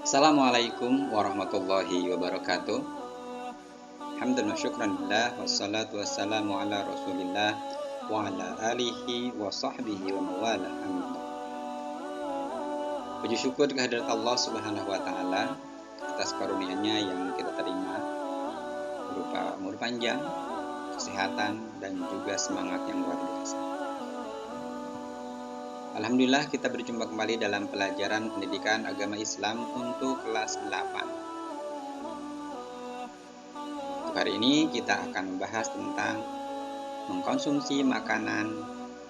Assalamualaikum warahmatullahi wabarakatuh. Hamdan wa syukran lillah wassalatu wassalamu ala Rasulillah wa ala alihi wa sahbihi wa mawala amma ba'd. Puji syukur kehadirat Allah Subhanahu wa taala atas karunia-Nya yang kita terima berupa umur panjang, kesehatan dan juga semangat yang luar biasa. Alhamdulillah kita berjumpa kembali dalam pelajaran pendidikan agama Islam untuk kelas 8. Hari ini kita akan membahas tentang mengkonsumsi makanan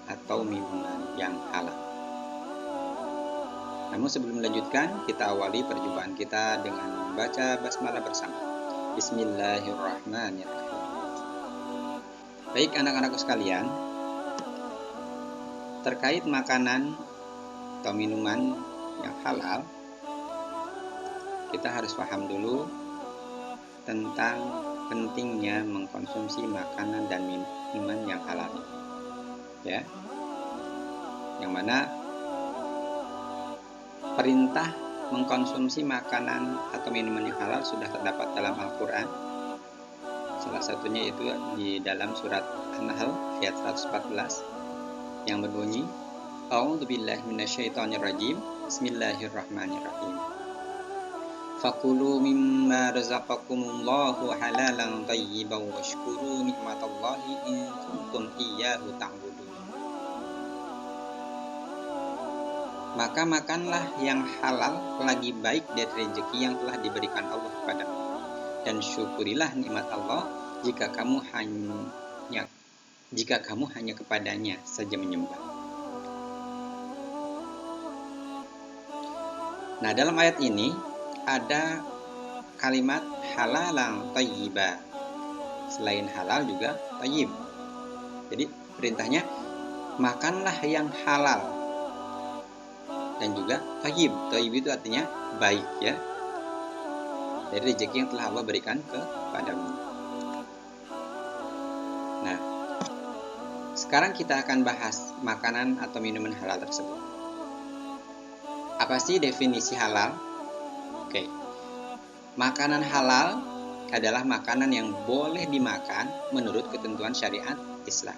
atau minuman yang halal. Namun sebelum melanjutkan, kita awali perjumpaan kita dengan membaca basmalah bersama. Bismillahirrahmanirrahim. Baik anak-anakku sekalian, terkait makanan atau minuman yang halal, kita harus paham dulu tentang pentingnya mengkonsumsi makanan dan minuman yang halal, ya. Yang mana perintah mengkonsumsi makanan atau minuman yang halal sudah terdapat dalam Al-Quran. Salah satunya itu di dalam surat An-Nahl ayat 114 yang berbunyi, A'udzubillahi minasyaitonirrajim. Bismillahirrahmanirrahim. Fakulu mimma razaqakumullahu halalan thayyiban washkuru nikmatallahi in kuntum iyyahu ta'budun. Maka makanlah yang halal lagi baik dari rezeki yang telah diberikan Allah kepadamu, dan syukurilah nikmat Allah jika kamu hanya kepadanya saja menyembah. Nah, dalam ayat ini ada kalimat halalan thayyiba. Selain halal juga thayyib. Jadi perintahnya makanlah yang halal dan juga thayyib. Thayyib itu artinya baik, ya, dari rezeki yang telah Allah berikan kepadamu. Nah, sekarang kita akan bahas makanan atau minuman halal tersebut. Apa sih definisi halal? Oke. Makanan halal adalah makanan yang boleh dimakan menurut ketentuan syariat Islam.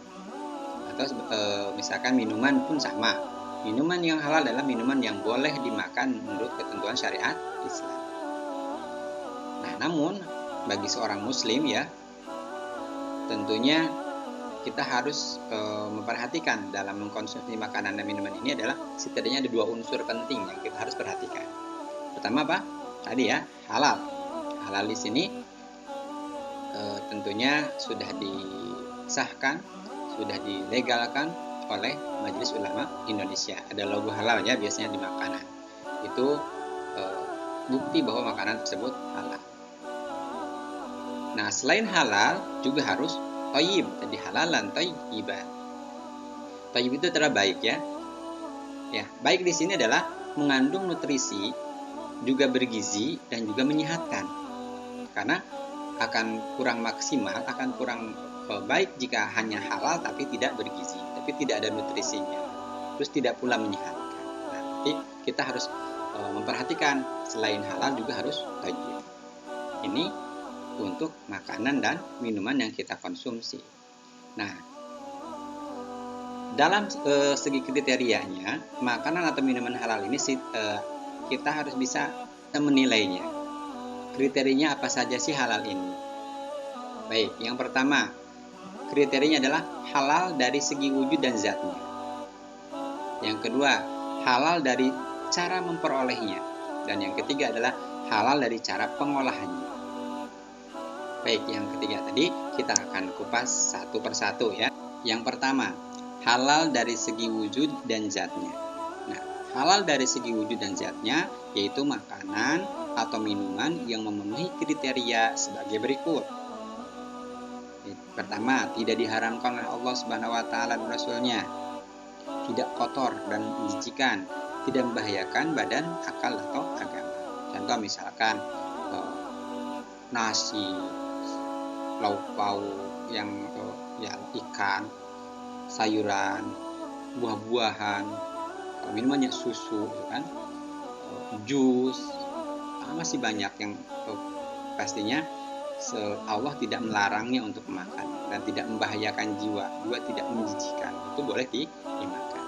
Atau misalkan minuman pun sama. Minuman yang halal adalah minuman yang boleh dimakan menurut ketentuan syariat Islam. Nah, namun bagi seorang muslim, ya, tentunya kita harus memperhatikan dalam mengkonsumsi makanan dan minuman ini adalah setidaknya ada dua unsur penting yang kita harus perhatikan. Pertama apa? Tadi, ya, halal. Halal di sini tentunya sudah disahkan, sudah dilegalkan oleh Majelis Ulama Indonesia. Ada logo halal, ya, biasanya di makanan. Itu bukti bahwa makanan tersebut halal. Nah, selain halal juga harus thayyib. Jadi halalan thayyiban. Thayyib itu adalah baik, ya. Ya, baik di sini adalah mengandung nutrisi, juga bergizi dan juga menyehatkan. Karena akan kurang maksimal, akan kurang baik jika hanya halal tapi tidak bergizi, tapi tidak ada nutrisinya, terus tidak pula menyehatkan. Nah, nanti kita harus memperhatikan selain halal juga harus thayyib. Ini untuk makanan dan minuman yang kita konsumsi. Nah, dalam segi kriterianya, makanan atau minuman halal ini kita harus bisa menilainya. Kriterianya apa saja sih halal ini? Baik, yang pertama, kriterianya adalah halal dari segi wujud dan zatnya. Yang kedua, halal dari cara memperolehnya. Dan yang ketiga adalah halal dari cara pengolahannya. Baik, yang ketiga tadi kita akan kupas satu persatu, ya. Yang pertama, halal dari segi wujud dan zatnya. Halal dari segi wujud dan zatnya yaitu makanan atau minuman yang memenuhi kriteria sebagai berikut. Pertama, tidak diharamkan oleh Allah Subhanahu wa taala dan Rasul-Nya. Tidak kotor dan menjijikan, tidak membahayakan badan, akal atau agama. Contoh misalkan nasi, lauk pauk yang ikan, sayuran, buah-buahan, minumannya susu, kan, jus, masih banyak yang pastinya Allah tidak melarangnya untuk makan dan tidak membahayakan jiwa, juga tidak menjijikan, itu boleh dimakan.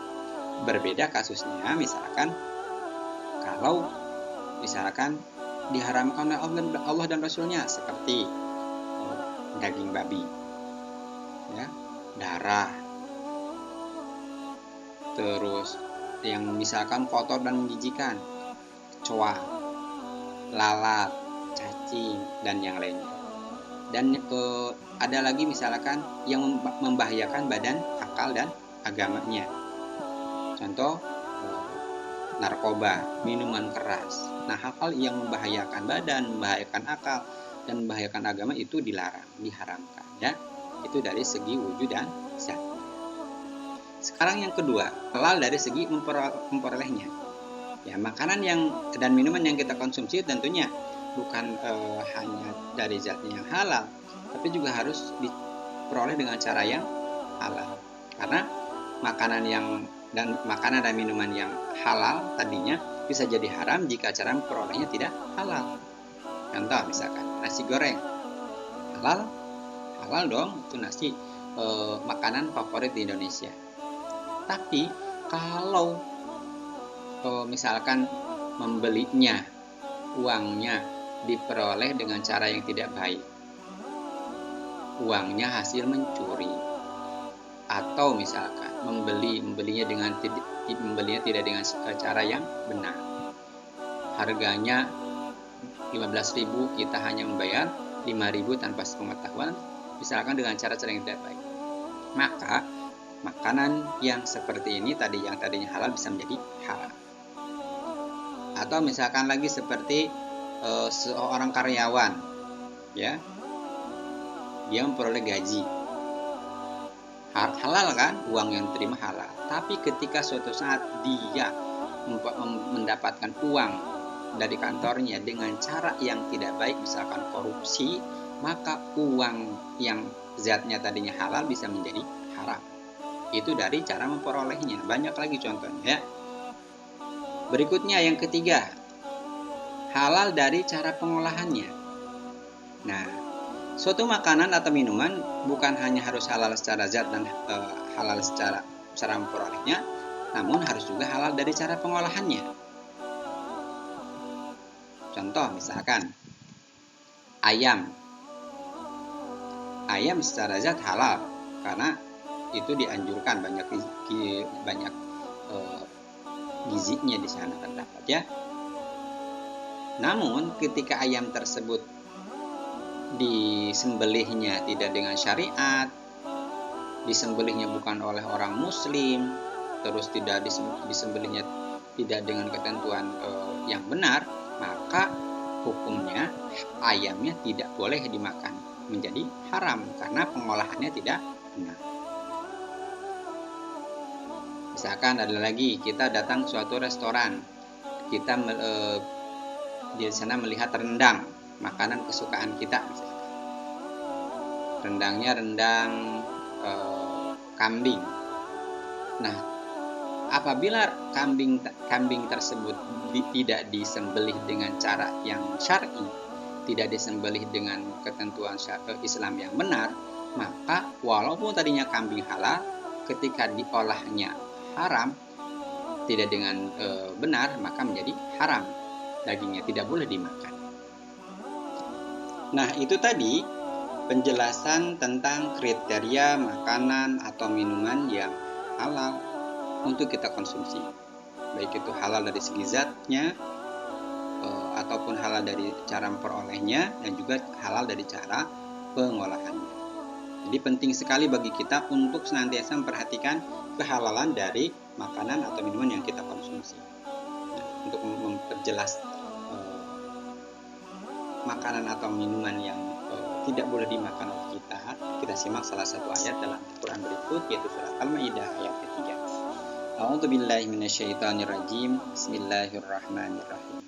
Berbeda kasusnya misalkan kalau misalkan diharamkan oleh Allah dan Rasulnya seperti daging babi, ya, darah, terus yang misalkan kotor dan menjijikan, kecoa, lalat, cacing, dan yang lainnya. Dan ada lagi misalkan yang membahayakan badan, akal, dan agamanya. Contoh narkoba, minuman keras. Nah, hal-hal yang membahayakan badan, membahayakan akal, dan membahayakan agama itu dilarang, diharamkan, ya. Itu dari segi wujud dan zat. Sekarang yang kedua, halal dari segi memperolehnya. Ya, makanan dan minuman yang kita konsumsi tentunya bukan hanya dari zatnya yang halal, tapi juga harus diperoleh dengan cara yang halal. Karena makanan dan minuman yang halal tadinya bisa jadi haram jika cara memperolehnya tidak halal. Contoh misalkan nasi goreng, halal dong, itu nasi makanan favorit di Indonesia. Tapi kalau misalkan membelinya, uangnya diperoleh dengan cara yang tidak baik, uangnya hasil mencuri, atau misalkan membelinya tidak dengan cara yang benar, harganya 15.000, kita hanya membayar 5.000 tanpa sepengetahuan, misalkan dengan cara-cara yang tidak baik, maka makanan yang seperti ini yang tadinya halal bisa menjadi haram. Atau misalkan lagi seperti seorang karyawan, ya, dia memperoleh gaji, halal kan, uang yang diterima halal. Tapi ketika suatu saat dia mendapatkan uang dari kantornya dengan cara yang tidak baik, misalkan korupsi, maka uang yang zatnya tadinya halal bisa menjadi haram. Itu dari cara memperolehnya. Banyak lagi contohnya, ya. Berikutnya yang ketiga, halal dari cara pengolahannya. Nah, suatu makanan atau minuman bukan hanya harus halal secara zat dan halal secara memperolehnya, namun harus juga halal dari cara pengolahannya. Contoh misalkan ayam secara zat halal karena itu dianjurkan, banyak gizinya di sana terdapat, ya. Namun ketika ayam tersebut disembelihnya tidak dengan syariat, disembelihnya bukan oleh orang muslim, terus tidak disembelihnya tidak dengan ketentuan yang benar, maka hukumnya ayamnya tidak boleh dimakan, menjadi haram karena pengolahannya tidak benar. Misalkan ada lagi, kita datang suatu restoran, kita di sana melihat rendang, makanan kesukaan kita, misalkan. Rendangnya rendang kambing. Nah, apabila kambing tersebut tidak disembelih dengan cara yang syar'i, tidak disembelih dengan ketentuan Islam yang benar, maka walaupun tadinya kambing halal, ketika diolahnya haram, tidak dengan benar, maka menjadi haram, dagingnya tidak boleh dimakan. Nah, itu tadi penjelasan tentang kriteria makanan atau minuman yang halal untuk kita konsumsi, baik itu halal dari segi zatnya ataupun halal dari cara memperolehnya, dan juga halal dari cara pengolahannya. Jadi penting sekali bagi kita untuk senantiasa memperhatikan kehalalan dari makanan atau minuman yang kita konsumsi. Nah, untuk memperjelas makanan atau minuman yang tidak boleh dimakan oleh kita simak salah satu ayat dalam Al-Quran berikut, yaitu surat Al-Maidah ayat ketiga. A'udzubillahi minasyaitonirrajim. Bismillahirrahmanirrahim.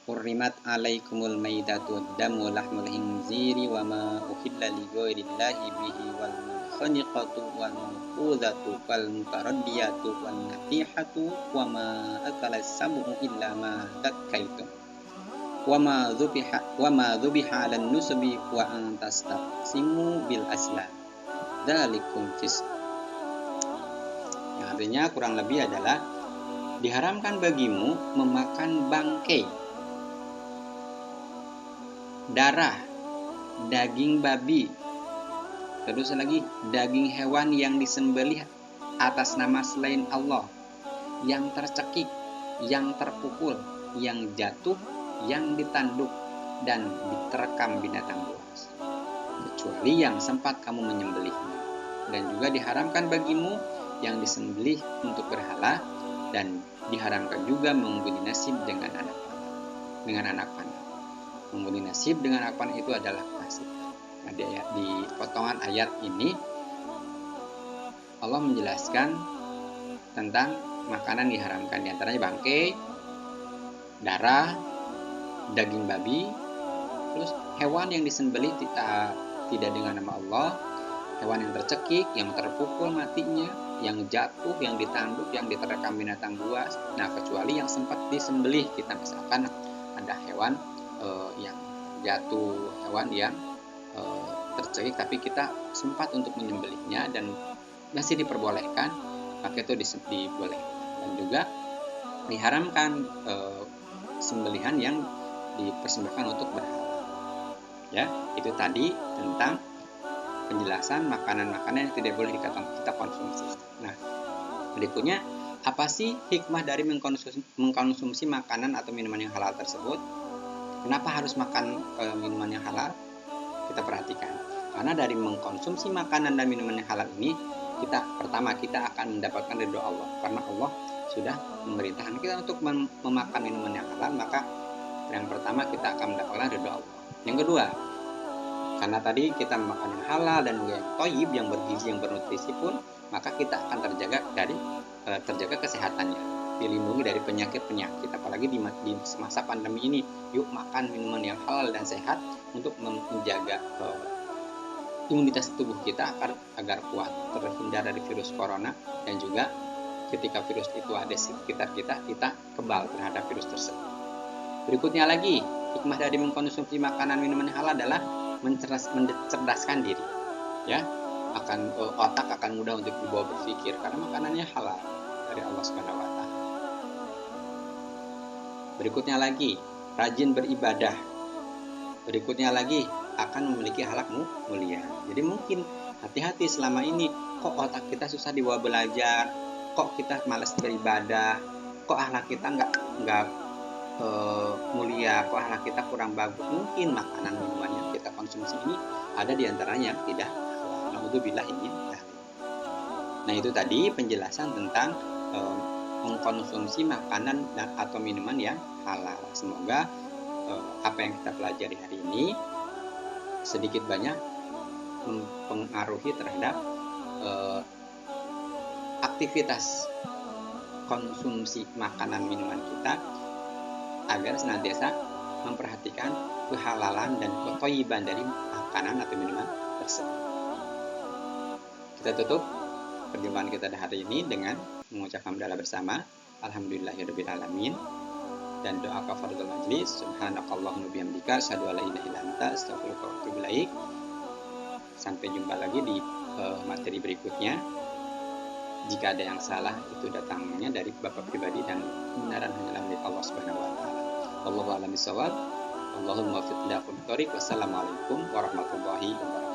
Hurrimat alaikumul maitatu damu lahmul khinziri wa ma uhilla li ghairillahi bihi wal khaniqatu wal mawqudatu wal mutaraddiyatu wan natihatu wa ma akala sab'u illa ma zakkaitum wa ma dzubiha 'alan nusbi wa an tastaqsimu bil aslam dzalikum fisq. Yang artinya kurang lebih adalah diharamkan bagimu memakan bangkai, darah, daging babi, terus lagi daging hewan yang disembelih atas nama selain Allah, yang tercekik, yang terpukul, yang jatuh, yang ditanduk, dan diterkam binatang buas, kecuali yang sempat kamu menyembelihnya. Dan juga diharamkan bagimu yang disembelih untuk berhala, dan diharamkan juga mengundi nasib dengan anak panah. Mengundi nasib dengan anak panah itu adalah fasik. Nah, di potongan ayat ini Allah menjelaskan tentang makanan diharamkan, diantaranya bangkai, darah, daging babi, terus hewan yang disembelih tidak dengan nama Allah, hewan yang tercekik, yang terpukul matinya, yang jatuh, yang ditanduk, yang diterkam binatang buas. Nah, kecuali yang sempat disembelih, kita misalkan ada hewan yang jatuh, hewan yang tercekik tapi kita sempat untuk menyembelihnya dan masih diperbolehkan, maka itu dibolehkan. Dan juga diharamkan sembelihan yang dipersembahkan untuk berhala. Ya, itu tadi tentang penjelasan makanan-makanan yang tidak boleh kita konsumsi. Nah, berikutnya, apa sih hikmah dari mengkonsumsi makanan atau minuman yang halal tersebut? Kenapa harus makan minuman yang halal? Kita perhatikan. Karena dari mengkonsumsi makanan dan minuman yang halal ini, pertama kita akan mendapatkan ridho Allah. Karena Allah sudah memerintahkan kita untuk memakan minuman yang halal, maka yang pertama kita akan mendapatkan ridho Allah. Yang kedua, karena tadi kita makan yang halal dan yang thayyib, yang bergizi, yang bernutrisi pun, maka kita akan terjaga kesehatannya, dilindungi dari penyakit-penyakit. Apalagi di masa pandemi ini, yuk makan minuman yang halal dan sehat untuk menjaga imunitas tubuh kita agar kuat, terhindar dari virus corona, dan juga ketika virus itu ada di sekitar kita kebal terhadap virus tersebut. Berikutnya lagi, hikmah dari mengkonsumsi makanan minuman yang halal adalah mencerdaskan diri. Ya, otak akan mudah untuk dibawa berpikir karena makanannya halal dari Allah Subhanahu wa taala. Berikutnya lagi, rajin beribadah. Berikutnya lagi, akan memiliki akhlak mulia. Jadi mungkin hati-hati selama ini, kok otak kita susah dibawa belajar, kok kita malas beribadah, kok akhlak kita nggak mulia, kok akhlak kita kurang bagus. Mungkin makanan minuman yang kita konsumsi ini ada diantaranya yang tidak halal. Naudzubillah ini. Nah, itu tadi penjelasan tentang mengkonsumsi makanan atau minuman yang halal. Semoga apa yang kita pelajari hari ini sedikit banyak mempengaruhi terhadap aktivitas konsumsi makanan minuman kita, agar senantiasa memperhatikan kehalalan dan kethayyiban dari makanan atau minuman tersebut. Kita tutup perjumpaan kita hari ini dengan mengucapkan hamdalah bersama, alhamdulillahirabbil alamin, dan doa kafaratul majlis, subhanakallahumma bihamdika asyhadu an la ilaha illa anta astaghfiruka wa atubu ilaik. Sampai jumpa lagi di materi berikutnya. Jika ada yang salah, itu datangnya dari Bapak pribadi dan kebenaran hanyalah milik Allah Subhanahu wa taala. Wallahu a'lam bishawab. Allahumma waffiq li aqwamit thoriq. Wassalamualaikum warahmatullahi wabarakatuh.